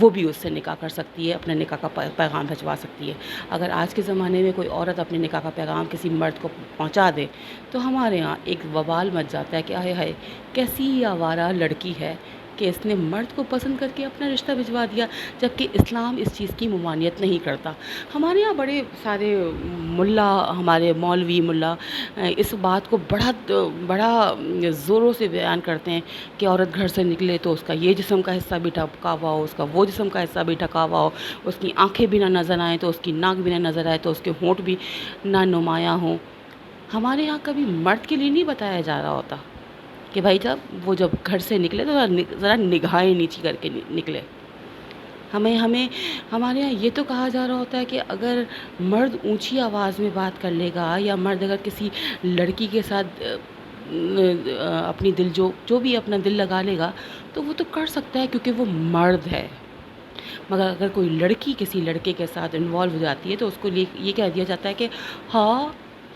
وہ بھی اس سے نکاح کر سکتی ہے، اپنے نکاح کا پیغام بھجوا سکتی ہے۔ اگر آج کے زمانے میں کوئی عورت اپنے نکاح کا پیغام کسی مرد کو پہنچا دے تو ہمارے ہاں ایک وبال مچ جاتا ہے کہ آہے ہائے کیسی آوارہ لڑکی ہے کہ اس نے مرد کو پسند کر کے اپنا رشتہ بھجوا دیا، جبکہ اسلام اس چیز کی ممانعت نہیں کرتا۔ ہمارے یہاں بڑے سارے ملا، ہمارے مولوی ملا اس بات کو بڑا زوروں سے بیان کرتے ہیں کہ عورت گھر سے نکلے تو اس کا یہ جسم کا حصہ بھی ڈھکا ہوا ہو، اس کا وہ جسم کا حصہ بھی ڈھکا ہوا ہو، اس کی آنکھیں بھی نہ نظر آئیں تو اس کی ناک بھی نہ نظر آئے تو اس کے ہونٹ بھی نہ نمایاں ہوں۔ ہمارے یہاں کبھی مرد کے لیے نہیں بتایا جا رہا ہوتا کہ بھائی جب وہ گھر سے نکلے تو ذرا نگاہیں نیچی کر کے نکلے۔ ہمارے یہاں یہ تو کہا جا رہا ہوتا ہے کہ اگر مرد اونچی آواز میں بات کر لے گا یا مرد اگر کسی لڑکی کے ساتھ اپنی دل جو بھی اپنا دل لگا لے گا تو وہ تو کر سکتا ہے کیونکہ وہ مرد ہے، مگر اگر کوئی لڑکی کسی لڑکے کے ساتھ انوالو ہو جاتی ہے تو اس کو یہ کہہ دیا جاتا ہے کہ ہاں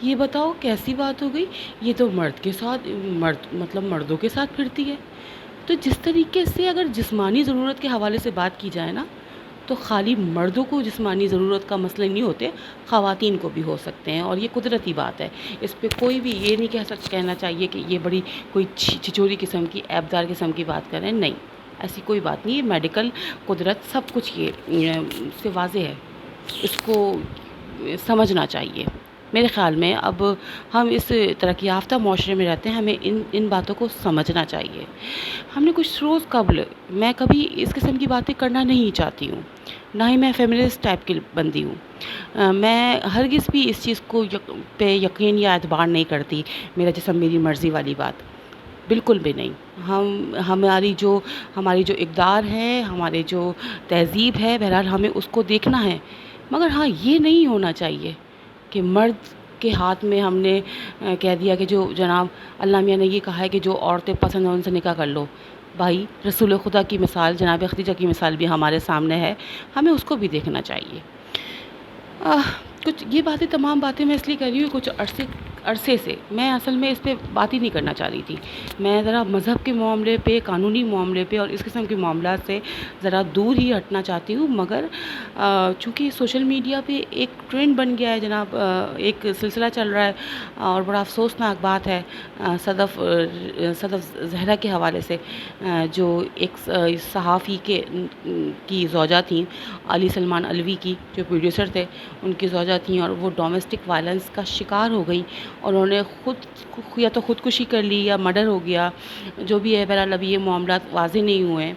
یہ بتاؤ کیسی بات ہو گئی، یہ تو مردوں کے ساتھ پھرتی ہے۔ تو جس طریقے سے اگر جسمانی ضرورت کے حوالے سے بات کی جائے نا تو خالی مردوں کو جسمانی ضرورت کا مسئلہ نہیں ہوتے، خواتین کو بھی ہو سکتے ہیں، اور یہ قدرتی بات ہے۔ اس پہ کوئی بھی یہ نہیں کہنا چاہیے کہ یہ بڑی کوئی چھچوری قسم کی عیبدار قسم کی بات کر رہے ہیں، نہیں، ایسی کوئی بات نہیں ہے۔ میڈیکل قدرت سب کچھ یہ اس سے واضح ہے، اس کو سمجھنا چاہیے۔ میرے خیال میں اب ہم اس ترقی یافتہ معاشرے میں رہتے ہیں، ہمیں ان باتوں کو سمجھنا چاہیے۔ ہم نے کچھ روز قبل، میں کبھی اس قسم کی باتیں کرنا نہیں چاہتی ہوں، نہ ہی میں فیمنسٹ ٹائپ کی بندی ہوں، میں ہرگز بھی اس چیز کو پہ یقین یا اعتبار نہیں کرتی، میرا جسم میری مرضی والی بات بالکل بھی نہیں۔ ہماری جو اقدار ہے، ہمارے جو تہذیب ہے، بہرحال ہمیں اس کو دیکھنا ہے، مگر ہاں یہ نہیں ہونا چاہیے کہ مرد کے ہاتھ میں ہم نے کہہ دیا کہ جو جناب اللہ میاں نے یہ کہا ہے کہ جو عورتیں پسند ہیں ان سے نکاح کر لو۔ بھائی رسول خدا کی مثال جناب خدیجہ کی مثال بھی ہمارے سامنے ہے، ہمیں اس کو بھی دیکھنا چاہیے۔ کچھ یہ تمام باتیں میں اس لیے کر رہی ہوں، کچھ عرصے سے میں اصل میں اس پہ بات ہی نہیں کرنا چاہ رہی تھی، میں ذرا مذہب کے معاملے پہ، قانونی معاملے پہ اور اس قسم کے معاملات سے ذرا دور ہی ہٹنا چاہتی ہوں، مگر چونکہ سوشل میڈیا پہ ایک ٹرینڈ بن گیا ہے جناب، ایک سلسلہ چل رہا ہے اور بڑا افسوسناک بات ہے صدف زہرا کے حوالے سے، جو ایک صحافی کی زوجہ تھیں، علی سلمان علوی کی جو پروڈیوسر تھے، ان کی زوجہ تھیں، اور وہ ڈومیسٹک وائلنس کا شکار ہو گئی اور انہوں نے یا تو خودکشی کر لی یا مرڈر ہو گیا، جو بھی ہے۔ بہرحال ابھی یہ معاملات واضح نہیں ہوئے ہیں،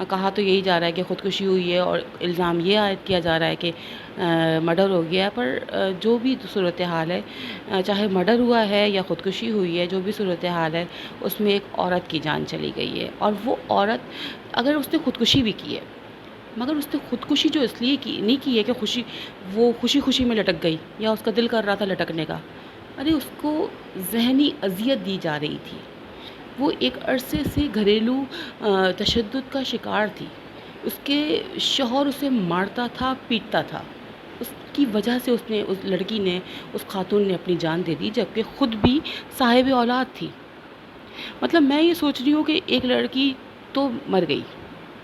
کہا تو یہی جا رہا ہے کہ خودکشی ہوئی ہے اور الزام یہ عائد کیا جا رہا ہے کہ مرڈر ہو گیا ہے، پر جو بھی صورتحال ہے، چاہے مرڈر ہوا ہے یا خودکشی ہوئی ہے، جو بھی صورتحال ہے، اس میں ایک عورت کی جان چلی گئی ہے، اور وہ عورت اگر اس نے خودکشی بھی کی ہے، مگر اس نے خودکشی جو اس لیے نہیں کی ہے کہ وہ خوشی میں لٹک گئی یا اس کا دل کر رہا تھا لٹکنے کا، ارے اس کو ذہنی اذیت دی جا رہی تھی، وہ ایک عرصے سے گھریلو تشدد کا شکار تھی، اس کے شوہر اسے مارتا تھا، پیٹتا تھا، اس کی وجہ سے اس لڑکی نے، اس خاتون نے اپنی جان دے دی، جبکہ خود بھی صاحب اولاد تھی۔ مطلب میں یہ سوچ رہی ہوں کہ ایک لڑکی تو مر گئی،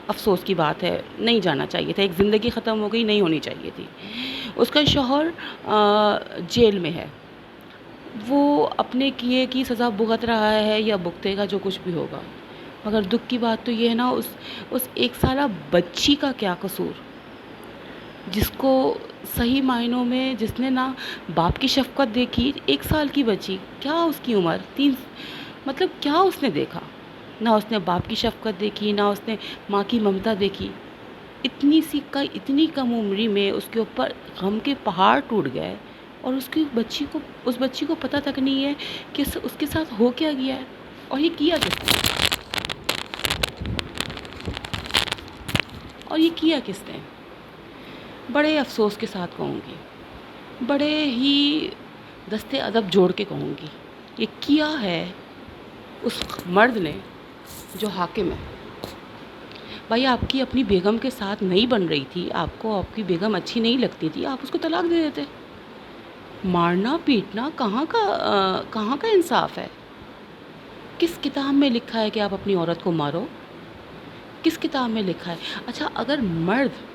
افسوس کی بات ہے، نہیں جانا چاہیے تھا، ایک زندگی ختم ہو گئی، نہیں ہونی چاہیے تھی۔ اس کا شوہر جیل میں ہے، وہ اپنے کیے کی سزا بھگت رہا ہے یا بھگتے گا، جو کچھ بھی ہوگا، مگر دکھ کی بات تو یہ ہے نا، اس ایک سالہ بچی کا کیا قصور، جس کو صحیح معنوں میں جس نے نہ باپ کی شفقت دیکھی، 1 سال کی بچی، کیا اس کی عمر مطلب کیا اس نے دیکھا، نہ اس نے باپ کی شفقت دیکھی، نہ اس نے ماں کی ممتا دیکھی، اتنی کم عمری میں اس کے اوپر غم کے پہاڑ ٹوٹ گئے، اور اس بچی کو پتہ تک نہیں ہے کہ اس کے ساتھ ہو کیا گیا ہے، اور یہ کیا کس نے، بڑے افسوس کے ساتھ کہوں گی، بڑے ہی دستے ادب جوڑ کے کہوں گی، یہ کیا ہے اس مرد نے جو حاکم ہے۔ بھائی آپ کی اپنی بیگم کے ساتھ نہیں بن رہی تھی، آپ کو آپ کی بیگم اچھی نہیں لگتی تھی، آپ اس کو طلاق دے دیتے۔ مارنا پیٹنا کہاں کا انصاف ہے؟ کس کتاب میں لکھا ہے کہ آپ اپنی عورت کو مارو؟ کس کتاب میں لکھا ہے؟ اچھا، اگر مرد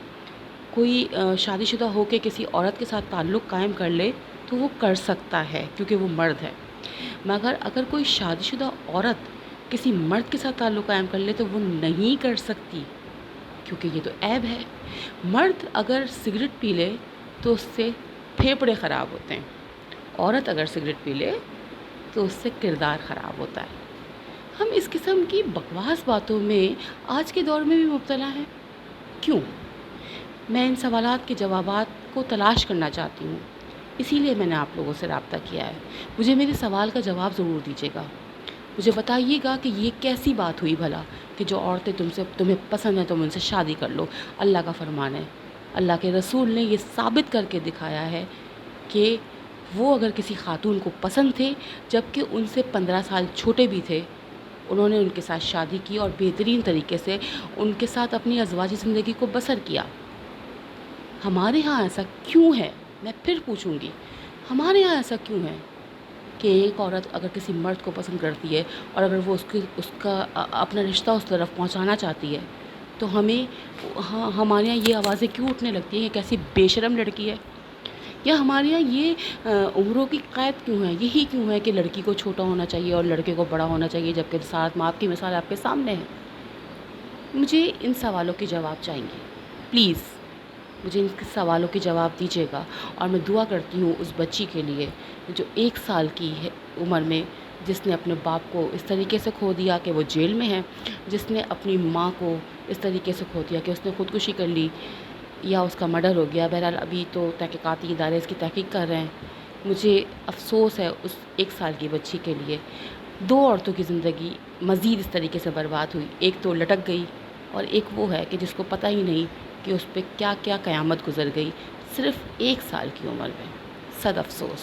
کوئی شادی شدہ ہو کے کسی عورت کے ساتھ تعلق قائم کر لے تو وہ کر سکتا ہے کیونکہ وہ مرد ہے، مگر اگر کوئی شادی شدہ عورت کسی مرد کے ساتھ تعلق قائم کر لے تو وہ نہیں کر سکتی، کیونکہ یہ تو عیب ہے۔ مرد اگر سگریٹ پی لے تو اس سے پھیپھڑے خراب ہوتے ہیں، عورت اگر سگریٹ پی لے تو اس سے کردار خراب ہوتا ہے۔ ہم اس قسم کی بکواس باتوں میں آج کے دور میں بھی مبتلا ہیں، کیوں؟ میں ان سوالات کے جوابات کو تلاش کرنا چاہتی ہوں، اسی لیے میں نے آپ لوگوں سے رابطہ کیا ہے۔ مجھے میرے سوال کا جواب ضرور دیجیے گا، مجھے بتائیے گا کہ یہ کیسی بات ہوئی بھلا کہ جو عورتیں تمہیں پسند ہیں تم ان سے شادی کر لو۔ اللہ کا فرمان ہے، اللہ کے رسول نے یہ ثابت کر کے دکھایا ہے کہ وہ اگر کسی خاتون کو پسند تھے جبکہ ان سے 15 سال چھوٹے بھی تھے، انہوں نے ان کے ساتھ شادی کی اور بہترین طریقے سے ان کے ساتھ اپنی ازواجی زندگی کو بسر کیا۔ ہمارے ہاں ایسا کیوں ہے؟ میں پھر پوچھوں گی، ہمارے ہاں ایسا کیوں ہے کہ ایک عورت اگر کسی مرد کو پسند کرتی ہے اور اگر وہ اس کا اپنا رشتہ اس طرف پہنچانا چاہتی ہے تو ہمارے یہاں یہ آوازیں کیوں اٹھنے لگتی ہیں کہ کیسی بے شرم لڑکی ہے؟ یا ہمارے یہاں یہ عمروں کی قید کیوں ہے؟ یہی کیوں ہے کہ لڑکی کو چھوٹا ہونا چاہیے اور لڑکے کو بڑا ہونا چاہیے، جبکہ ساتھ ماں کی مثال آپ کے سامنے ہے؟ مجھے ان سوالوں کے جواب چاہیے، پلیز مجھے ان سوالوں کے جواب دیجیے گا، اور میں دعا کرتی ہوں اس بچی کے لیے جو 1 سال کی ہے عمر میں، جس نے اپنے باپ کو اس طریقے سے کھو دیا کہ وہ جیل میں ہے، جس نے اپنی ماں کو اس طریقے سے کھو دیا کہ اس نے خودکشی کر لی یا اس کا مرڈر ہو گیا۔ بہرحال ابھی تو تحقیقاتی ادارے اس کی تحقیق کر رہے ہیں۔ مجھے افسوس ہے اس 1 سال کی بچی کے لیے۔ 2 عورتوں کی زندگی مزید اس طریقے سے برباد ہوئی، ایک تو لٹک گئی اور ایک وہ ہے کہ جس کو پتہ ہی نہیں کہ اس پہ کیا کیا قیامت گزر گئی صرف 1 سال کی عمر میں۔ صد افسوس۔